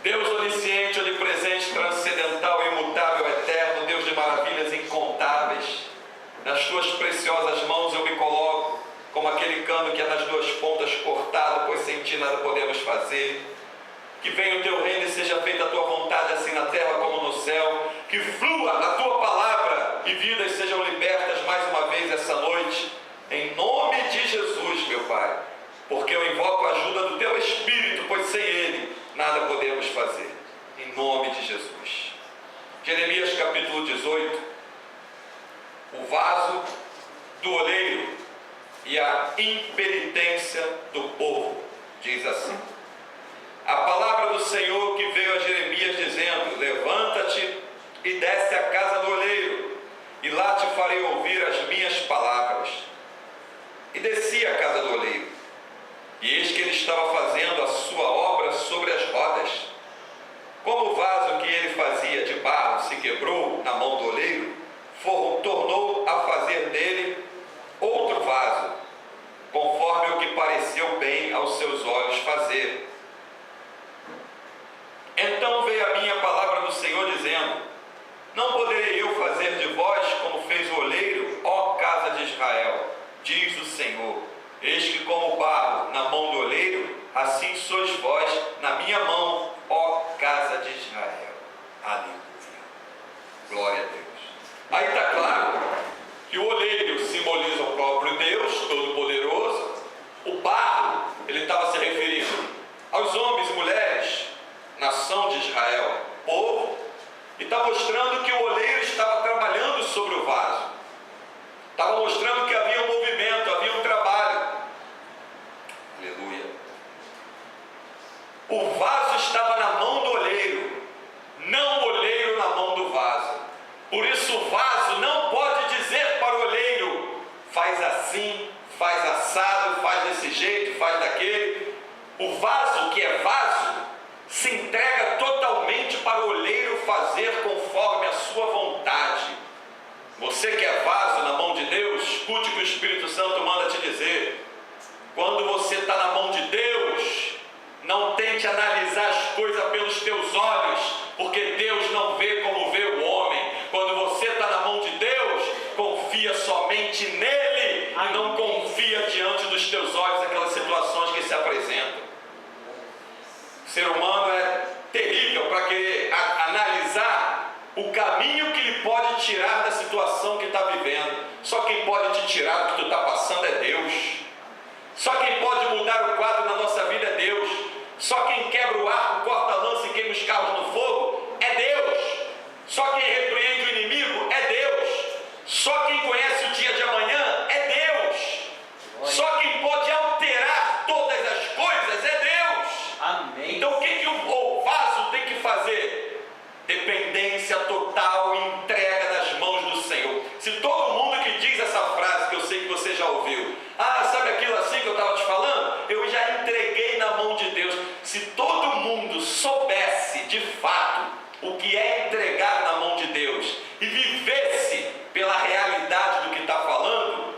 Deus onisciente, onipresente, transcendental, imutável, eterno, Deus de maravilhas incontáveis, nas tuas preciosas mãos eu me coloco, como aquele cano que é nas duas pontas cortado, pois sem ti nada podemos fazer. Que venha o teu reino e seja feita a tua vontade, assim na terra como no céu. Que flua a tua palavra e vidas sejam libertas mais uma vez essa noite, em nome de Jesus, meu Pai, porque eu invoco a ajuda do teu Espírito, pois sem ele nada podemos fazer, em nome de Jesus. Jeremias capítulo 18, o vaso do oleiro e a impenitência do povo, diz assim: a palavra do Senhor que veio a Jeremias dizendo: levanta-te e desce à casa do oleiro, e lá te farei ouvir as minhas palavras. E desci à casa do oleiro, e eis que ele estava fazendo a sua obra sobre as rodas. Como o vaso que ele fazia de barro se quebrou na mão do oleiro, tornou a fazer dele outro vaso, conforme o que pareceu bem aos seus olhos fazer. Então veio a minha palavra do Senhor dizendo: não poderei eu fazer de vós como fez o oleiro, ó casa de Israel, diz o Senhor. Eis que como barro na mão do oleiro, assim sois vós na minha mão, ó casa de Israel. Aleluia. Glória a Deus. Aí está claro que o oleiro simboliza o próprio Deus Todo-Poderoso. O barro, ele estava se referindo aos homens e mulheres, nação de Israel, povo, e está mostrando que o oleiro estava trabalhando sobre o vaso. Estava mostrando que havia um movimento, havia um trabalho. Aleluia. O vaso estava na mão do oleiro, não o oleiro na mão do vaso. Por isso o vaso não pode dizer para o oleiro: faz assim, faz assado, faz desse jeito, faz daquele. O vaso, que é vaso, se entrega totalmente para o oleiro fazer conforme a sua vontade. Você que é vaso na mão de Deus, escute o que o Espírito Santo manda te dizer. Quando você está na mão de Deus, não tente analisar as coisas pelos teus olhos, porque Deus não vê como vê o homem. Quando você está na mão de Deus, confia somente nele, e não confia diante dos teus olhos aquelas situações que se apresentam. O ser humano é terrível para querer analisar o caminho que lhe pode tirar da situação que está vivendo. Só quem pode te tirar do que tu está passando é Deus. Só quem pode mudar o quadro na nossa vida é Deus. Só quem quebra o arco, corta a lança e queima os carros no fogo é Deus. Só quem repreende o inimigo é Deus. Só quem conhece o dia de amanhã é Deus. Só quem pode alterar todas as coisas é Deus. Amém. Então o que o vaso tem que fazer? Dependência total, entrega nas mãos do Senhor. Se todo mundo que diz essa frase, que eu sei que você já ouviu: ah, sabe aquilo assim que eu estava te falando? Eu já entreguei na mão de Deus. Se todo mundo soubesse de fato o que é entregar na mão de Deus e vivesse pela realidade do que está falando,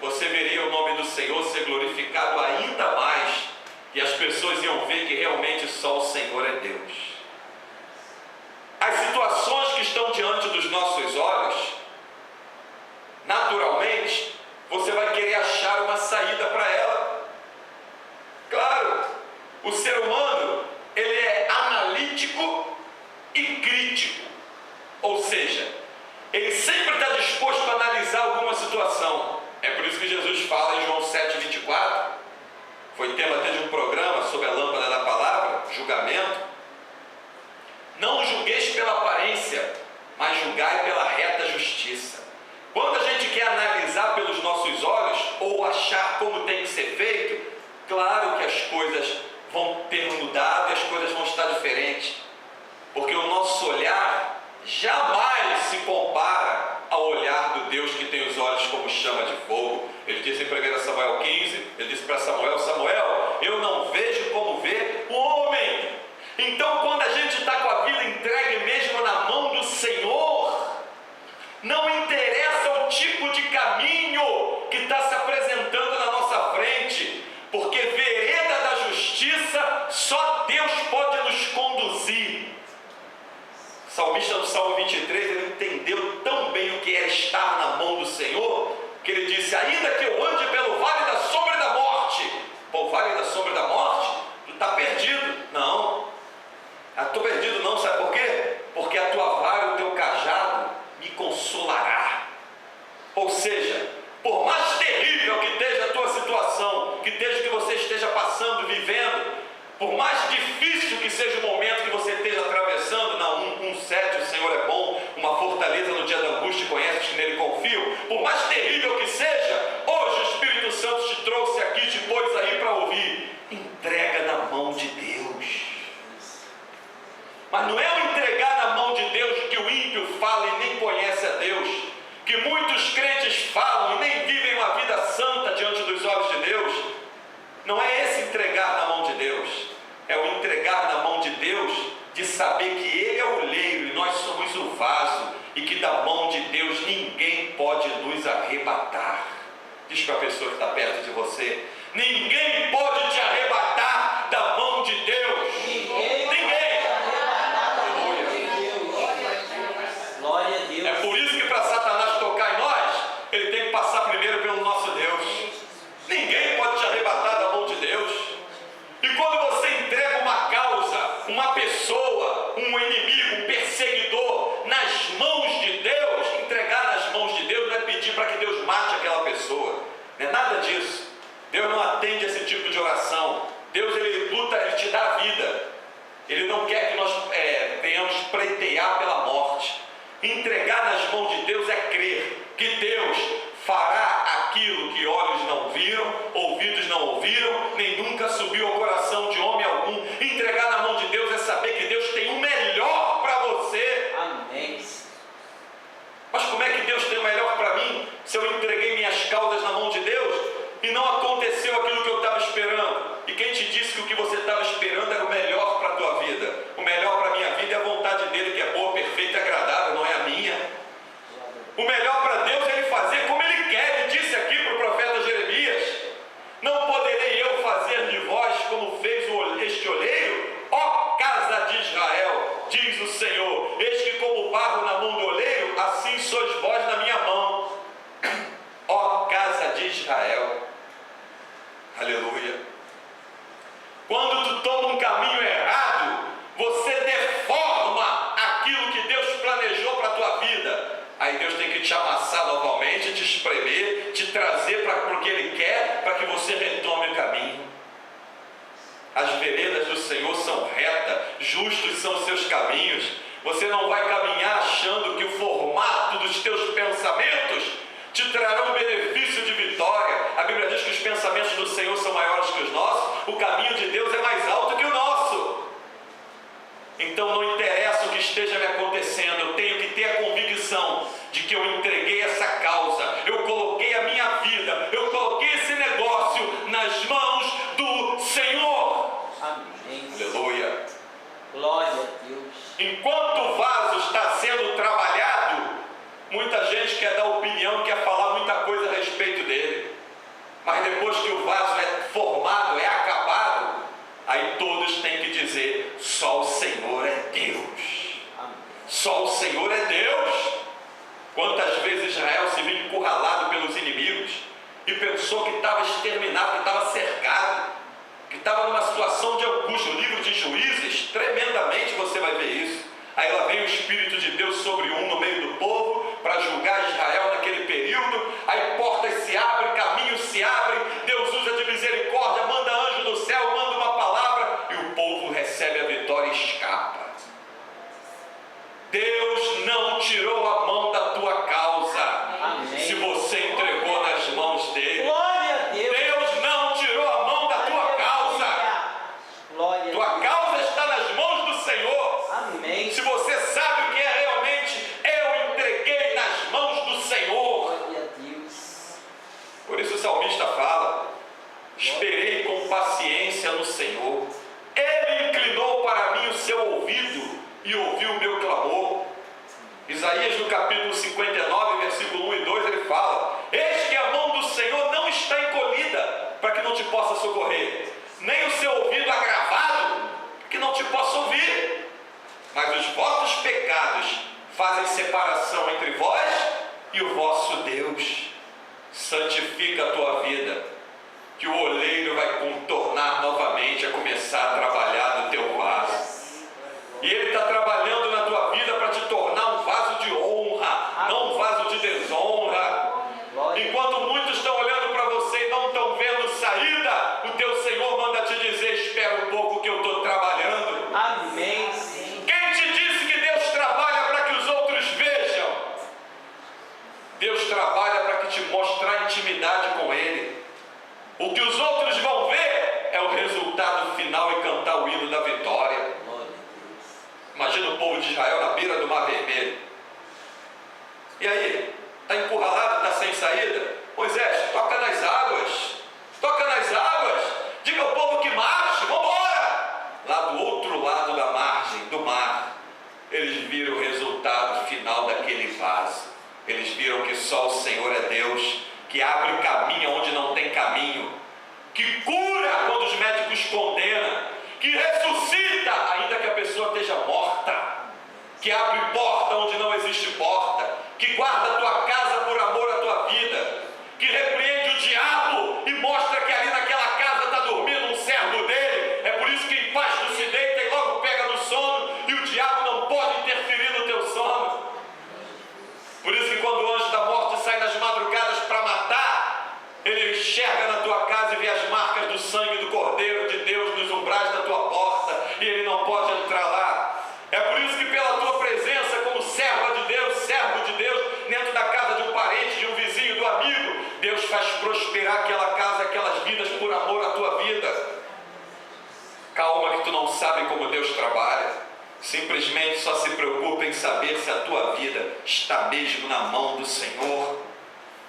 você veria o nome do Senhor ser glorificado ainda mais, e as pessoas iam ver que realmente só o Senhor é Deus. As situações que estão diante dos nossos olhos, naturalmente, você vai querer achar uma saída para ela. Claro, o ser humano, ele é analítico e crítico. Ou seja, ele sempre está disposto a analisar alguma situação. É por isso que Jesus fala em João 7,24, foi tema até de um programa sobre a lâmpada da palavra, julgamento. Não julgueis pela aparência, mas julgai pela reta justiça. Quando a gente quer analisar pelos nossos olhos, ou achar como tem que ser feito, claro que as coisas vão ter mudado e as coisas vão estar diferentes. Porque o nosso olhar jamais se compara ao olhar do Deus que tem os olhos como chama de fogo. Ele disse em 1 Samuel 15, ele disse para Samuel: Samuel, eu não vejo como vê o homem. Então, quando a gente está com a vida entregue mesmo na mão do Senhor, não interessa o tipo de caminho que está se apresentando na nossa frente, porque vereda da justiça só Deus pode nos conduzir. salmista no Salmo 23, ele entendeu tão bem o que era estar na mão do Senhor, que ele disse: ainda que eu ande pelo vale da sombra da morte. Pô, vale da sombra da morte? Tu está perdido. Não, estou perdido não, sabe por quê? Porque a tua vara e o teu cajado me consolará. Ou seja, por mais terrível que esteja a tua situação, que esteja o que você esteja passando, vivendo, por mais difícil que seja o momento que você esteja atravessando, na 1:7, o Senhor é bom, uma fortaleza no dia da angústia, conhece os que nele confiam, por mais terrível que seja, hoje o Espírito Santo te trouxe aqui, te pôs aí para ouvir: entrega na mão de Deus. Mas não é o entregar na mão de Deus que o ímpio fala e nem conhece a Deus, que muitos crentes falam e nem vivem uma vida santa diante dos olhos de Deus. Não é esse entregar na mão de Deus, é o entregar na mão de Deus de saber que Ele é o oleiro e nós somos o vaso, e que da mão de Deus ninguém pode nos arrebatar. Diz para a pessoa que está perto de você: ninguém pode te arrebatar da mão de Deus. Ninguém. Glória a Deus. É por isso que para Satanás tocar em nós, ele tem que passar primeiro pelo nosso Deus. Ninguém pode te arrebatar da mão de Deus. E quando você entrega uma causa, uma pessoa, um inimigo, um perseguidor nas mãos de Deus, entregar nas mãos de Deus não é pedir para que Deus mate aquela pessoa, não é nada disso. Deus não atende esse tipo de oração. Deus, ele luta, ele te dá a vida. Ele não quer que nós venhamos pretear pela morte. Entregar nas mãos de Deus é crer que Deus fará aquilo que olhos não viram, ouvidos não ouviram, nem nunca subiu ao coração de homem algum. Entregar na mão de Deus é saber que Deus tem o melhor para você. Amém. Mas como é que Deus tem o melhor para mim, se eu entreguei minhas causas na mão de Deus e não aconteceu aquilo que eu estava esperando? E quem te disse que o que você estava esperando era o melhor para a tua vida? O melhor para a minha vida é a vontade dele, que é boa, perfeita e agradável, não é a minha. O melhor para Deus é Ele fazer como Ele quer. Ele disse aqui para o profeta Jeremias: não poderei eu fazer de vós como fez este oleiro, ó casa de Israel, diz o Senhor. Eis que como barro na mão do oleiro, assim sois vós na minha mão, ó casa de Israel. Aleluia. Quando tu toma um caminho errado, você deforma aquilo que Deus planejou para a tua vida. Aí Deus tem que te amassar novamente, te espremer, te trazer para o que Ele quer, para que você retome o caminho. As veredas do Senhor são retas, justos são os seus caminhos. Você não vai caminhar achando que o formato dos teus pensamentos te trarão benefício de vitória. A Bíblia diz que os pensamentos do Senhor são maiores que os nossos. O caminho de Deus é mais alto que o nosso. Então não interessa o que esteja me acontecendo, eu tenho que ter a convicção de que eu entreguei essa causa, eu coloquei a minha vida, eu coloquei esse negócio nas mãos do Senhor. Amém. Aleluia. Glória a Deus. Enquanto o vaso está sendo trabalhado, muita gente quer dar opinião, quer falar muita coisa a respeito dele, mas depois que o vaso é formado, é acabado, aí todos têm que dizer: só o Senhor é Deus. Amém. Só o Senhor é Deus. Quantas vezes Israel se viu encurralado pelos inimigos e pensou que estava exterminado, que estava cercado, que estava numa situação de angústia. O livro de Juízes, tremendamente você vai ver isso. Aí lá vem o Espírito de Deus sobre no meio do povo para julgar Israel naquele período. Aí portas se abrem, caminhos se abrem, Deus usa de misericórdia, manda anjo do céu, manda uma palavra e o povo recebe a vitória e escapa. Deus não tirou a mão da tua causa. Amém. Se você entregou nas mãos dele. Glória a Deus. Deus não tirou a mão da tua causa. Glória a Tua Deus. causa está nas mãos do Senhor. Amém. Se você sabe o que é realmente, eu entreguei nas mãos do Senhor. Glória a Deus. Por isso o salmista fala: esperei com paciência no Senhor. Ele inclinou para mim o seu ouvido e ouviu o meu clamor. Isaías no capítulo 59, versículo 1 e 2, ele fala: eis que a mão do Senhor não está encolhida para que não te possa socorrer, nem o seu ouvido agravado que não te possa ouvir. mas os vossos pecados fazem separação entre vós e o vosso Deus. Santifica a tua vida, que o oleiro vai contornar novamente, a começar a trabalhar no teu vaso. E ele está trabalhando na tua vida para te tornar um vaso de honra, não um vaso de desonra. Enquanto muitos estão olhando para você e não estão vendo saída, o teu Senhor manda te dizer: espera um pouco que eu estou trabalhando. Amém. Quem te disse que Deus trabalha para que os outros vejam? Deus trabalha para que te mostrar intimidade com Ele. O que os outros vão ver é o resultado final e cantar o hino da vitória. Imagina o povo de Israel na beira do Mar Vermelho. E aí? Está encurralado, está sem saída? Moisés, toca nas águas. Toca nas águas. Diga ao povo que marche, vamos embora. Lá do outro lado da margem do mar, eles viram o resultado final daquele vaso. Eles viram que só o Senhor é Deus, que abre caminho onde não tem caminho, que cura quando os médicos condenam, que ressuscita ainda que a pessoa esteja morta, que abre porta onde não existe porta, que guarda a tua casa por amor à tua vida, que repreende o diabo e mostra que ali naquela casa está dormindo um servo dele. É por isso que em paz tu se deita e logo pega no sono, e o diabo não pode interferir no teu sono. Por isso que quando o anjo da morte sai nas madrugadas para matar, ele enxerga na tua casa e vê as marcas do sangue do Cordeiro de Deus nos umbrais da tua porta, e ele não pode entrar lá. É por isso que pela tua presença como serva de Deus, servo de Deus, dentro da casa de um parente, de um vizinho, do amigo, Deus faz prosperar aquela casa, aquelas vidas por amor à tua vida. Calma que tu não sabe como Deus trabalha. Simplesmente só se preocupa em saber se a tua vida está mesmo na mão do Senhor.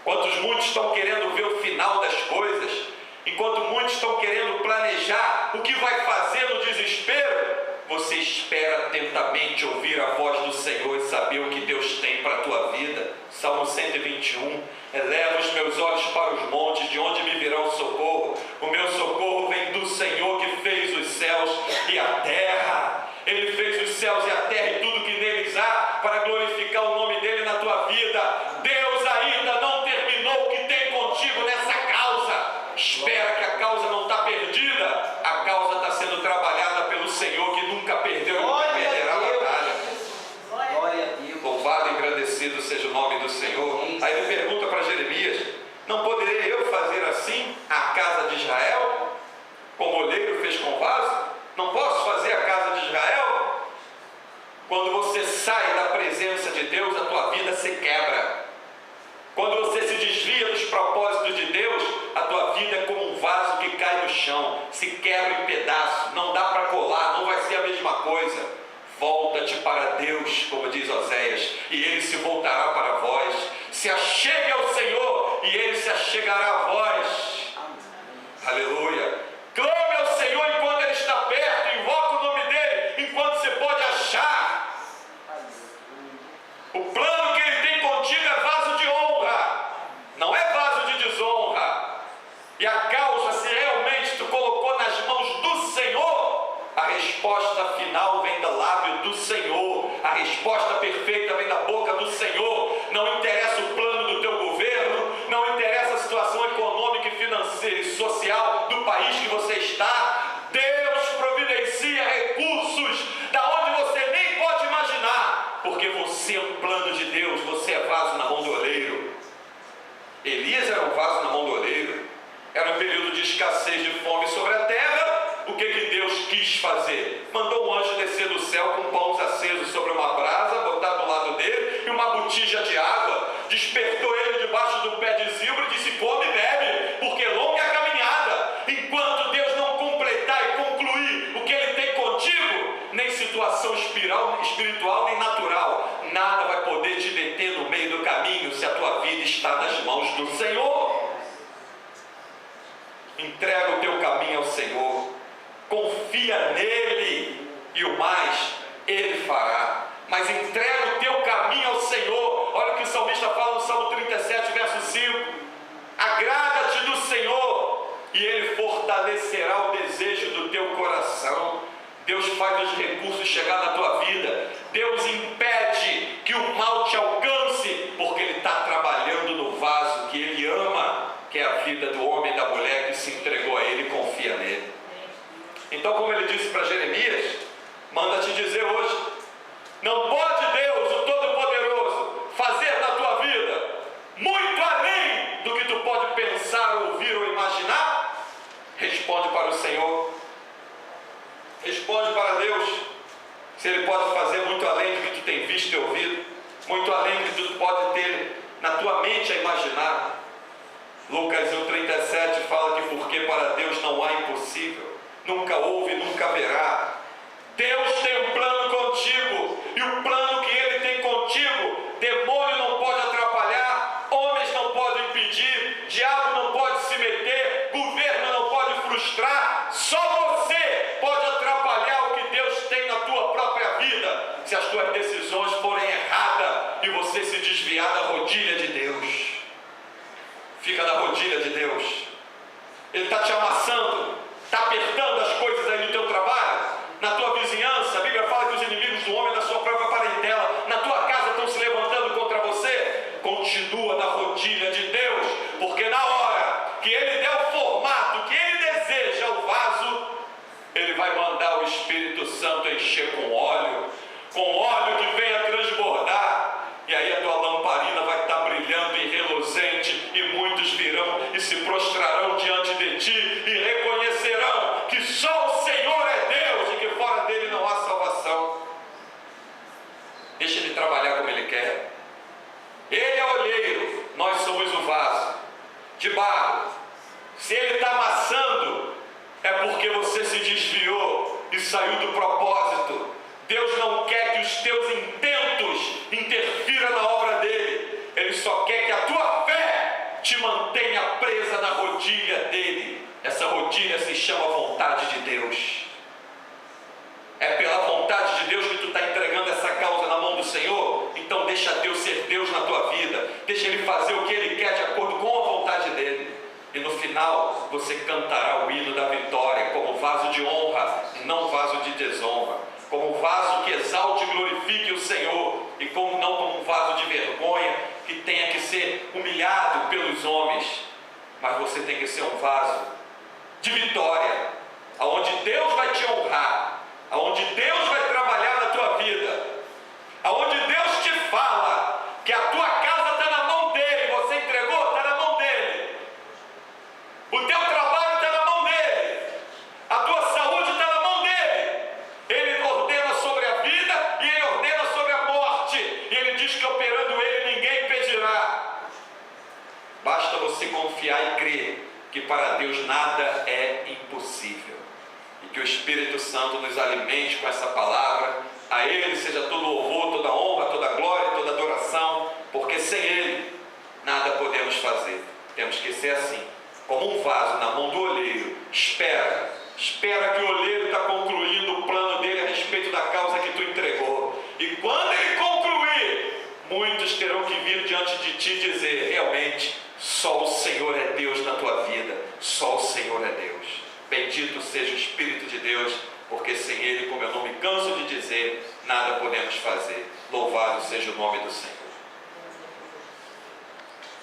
Enquanto muitos estão querendo ver o final das coisas, enquanto muitos estão querendo planejar o que vai fazer no desespero, você espera atentamente ouvir a voz do Senhor e saber o que Deus tem para a tua vida. Salmo 121: eleva os meus olhos para os montes, de onde me virá o socorro? O meu socorro vem do Senhor que fez os céus e a terra. Ele fez os céus e a terra e tudo que neles há para glorificar o nome dele na tua vida. Deus ainda não terminou o que tem contigo nessa causa. Espera, que a causa não está perdida. A causa está sendo trabalhada pelo Senhor, que nunca perdeu e nunca perderá a batalha. Glória a Deus. Louvado e engrandecido seja o nome do Senhor. Aí ele pergunta para Jeremias: não poderei eu fazer assim a casa de Israel, como o oleiro fez com o vaso? Não posso fazer a casa de Israel? Quando você sai da presença de Deus, a tua vida se quebra. Quando você se desvia dos propósitos de Deus, a tua vida é como um vaso que cai no chão, se quebra em pedaços, não dá para colar, não vai ser a mesma coisa. Volta-te para Deus, como diz Oséias, e Ele se voltará para vós. Se achegue ao Senhor, e Ele se achegará a vós. Aleluia. Clame ao Senhor enquanto Ele está perto, invoca o nome dEle enquanto você pode achar. O plano que Ele tem contigo é vaso de honra, não é vaso de desonra. E a causa, se realmente tu colocou nas mãos do Senhor, a resposta final vem do lábio do Senhor, a resposta perfeita vem da boca do Senhor. Não interessa o plano do teu governo, não interessa a situação econômica e financeira e social do país que você está. Deus providencia recursos da onde você nem pode imaginar, porque você é um plano de Deus, você é vaso na mão do oleiro. Elias era um vaso na mão do oleiro. Era um período de escassez, de fome sobre a terra. O que Deus quis fazer? Mandou um anjo descer do céu com pães acesos sobre uma brasa, botar do lado dele, e uma botija de água. Despertou ele debaixo do pé de zimbro e disse: come e bebe, porque longa é a caminhada. Enquanto Deus não completar e concluir o que Ele tem contigo, nem situação espiritual nem natural, nada vai poder te deter no meio do caminho, se a tua vida está nas mãos do Senhor. Entrega o teu caminho ao Senhor, confia nele, e o mais Ele fará. Mas entrega o teu caminho ao Senhor. Olha o que o salmista fala no Salmo 37, verso 5: agrada-te do Senhor, e Ele fortalecerá o desejo do teu coração. Deus faz os recursos chegar na tua vida Deus impede que o mal te alcance, porque Ele está trabalhando no vaso que Ele ama, que é a vida do homem e da mulher que se entregou a Ele e confia nele. Então, como Ele disse para Jeremias, manda te dizer hoje: não pode Deus, o Todo-Poderoso, fazer na tua vida muito além do que tu pode pensar, ouvir ou imaginar? Responde para o Senhor, responde para Deus, se Ele pode fazer muito além do que tu tem visto e ouvido, muito além do que tu pode ter na tua mente a imaginar. Lucas 1,37 fala que porque para Deus não há impossível, nunca houve, nunca haverá. Deus tem um plano contigo, e o plano que Ele tem contigo, demônio não pode atrapalhar, homens não podem impedir, diabo não pode se meter, governo não pode frustrar, só você pode atrapalhar o que Deus tem na tua própria vida, se as tuas decisões forem erradas e você se desviar da rodilha de Deus. Fica na rodilha de Deus. Ele está te amassando, está apertando as coisas aí no teu trabalho, na tua vizinhança. A Bíblia fala que os inimigos do homem da sua própria parentela, na tua casa, estão se levantando contra você. Continua na rodilha de Deus, porque na hora que Ele der o formato que Ele deseja, o vaso, Ele vai mandar o Espírito Santo encher com óleo que venha transbordar, e aí a tua lamparina vai estar brilhando e reluzente, e muitos virão e se prostrarão diante de ti e reconhecerão que só o Senhor é Deus e que fora dele não há salvação. Deixa Ele trabalhar como Ele quer. Ele é o olheiro, nós somos o vaso de barro. Se Ele está amassando, é porque você se desviou e saiu do propósito. Deus não quer que os teus intentos interfiram na obra dele. Ele só quer que a tua fé te mantenha presa na rodilha dele. Essa rodilha se chama vontade de Deus. É pela vontade de Deus que tu está entregando essa causa na mão do Senhor. Então deixa Deus ser Deus na tua vida. Deixa Ele fazer o que Ele quer de acordo com a vontade dele. E no final você cantará o hino da vitória como vaso de honra e não vaso de desonra. Como vaso que exalte e glorifique o Senhor, e não como um vaso de vergonha que tenha que ser humilhado pelos homens, mas você tem que ser um vaso de vitória, aonde Deus vai te honrar, aonde Deus vai trabalhar na tua vida, aonde Deus te fala que a tua casa está na mão dele, você entregou, está na mão dele, o teu trabalho está na mão dele, a tua saúde está na mão dele. Ele ordena sobre a vida e Ele ordena sobre a morte, e Ele diz que operando Ele ninguém impedirá. Basta você confiar e crer que para Deus nada é impossível, e que o Espírito Santo nos alimente com essa palavra. A Ele seja todo louvor, toda honra, toda glória, toda adoração, porque sem Ele nada podemos fazer. Temos que ser assim, como um vaso na mão do olheiro. Espera que o olheiro está concluindo o plano dele a respeito da causa que tu entregou. E quando ele concluir, muitos terão que vir diante de ti e dizer: realmente, só o Senhor é Deus na tua vida. Só o Senhor é Deus. Bendito seja o Espírito de Deus, porque sem Ele, como eu não me canso de dizer, nada podemos fazer. Louvado seja o nome do Senhor.